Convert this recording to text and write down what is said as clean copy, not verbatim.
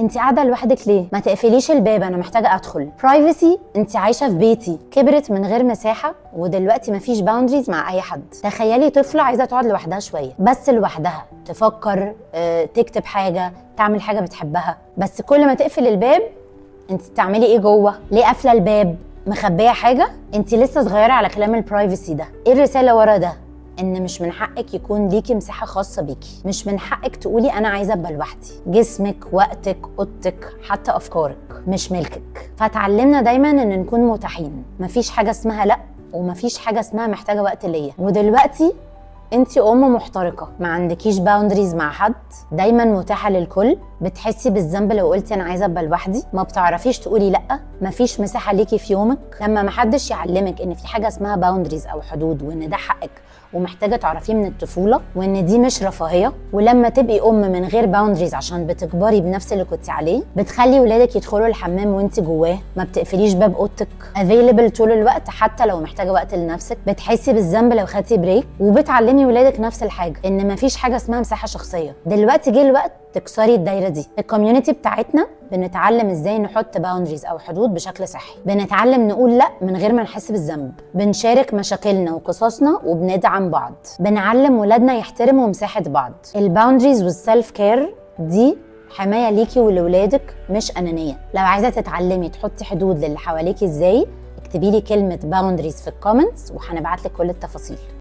انت قاعده لوحدك ليه؟ ما تقفليش الباب، انا محتاجه ادخل. برايفسي، انت عايشه في بيتي كبرت من غير مساحه ودلوقتي مفيش باوندريز مع اي حد. تخيلي طفله عايزه تقعد لوحدها شويه، بس لوحدها تفكر، تكتب حاجه، تعمل حاجه بتحبها. بس كل ما تقفل الباب، انت بتعملي ايه جوه؟ ليه قافله الباب؟ مخبيه حاجه؟ انت لسه صغيره على كلام البرايفسي ده. ايه الرساله ورا ده؟ ان مش من حقك يكون ليكي مساحه خاصه بيكي، مش من حقك تقولي انا عايزه ابقى لوحدي. جسمك، وقتك، اوضتك، حتى افكارك مش ملكك. فتعلمنا دايما ان نكون متاحين، مفيش حاجه اسمها لا، ومفيش حاجه اسمها محتاجه وقت ليا. ودلوقتي انتي ام محترقه، ما عندكيش باوندريز مع حد، دايما متاحه للكل، بتحسي بالذنب لو قلتي انا عايزه ابقى لوحدي، ما بتعرفيش تقولي لا، مفيش مساحه ليكي في يومك. لما محدش يعلمك ان في حاجه اسمها باوندريز او حدود، وان ده حقك ومحتاجه تعرفيه من الطفوله، وان دي مش رفاهيه، ولما تبقي ام من غير باوندريز عشان بتكبري بنفس اللي كنتي عليه، بتخلي ولادك يدخلوا الحمام وانت جواه، ما بتقفليش باب اوضتك، افيلبل طول الوقت حتى لو محتاجه وقت لنفسك، بتحسي بالذنب لو خدتي بريك، وبتعلمي ولادك نفس الحاجه، ان مفيش حاجه اسمها مساحه شخصيه. دلوقتي جه الوقت تكسري الدايره دي. الكوميونتي بتاعتنا بنتعلم ازاي نحط باوندريز او حدود بشكل صحي، بنتعلم نقول لا من غير ما نحس بالذنب، بنشارك مشاكلنا وقصصنا وبندعم بعض، بنعلم ولادنا يحترموا مساحه بعض. الباوندريز والسيلف كير دي حمايه ليكي ولولادك، مش انانيه. لو عايزه تتعلمي تحطي حدود للي حواليكي ازاي، اكتبي لي كلمه باوندريز في الكومنتس وهنبعت لك كل التفاصيل.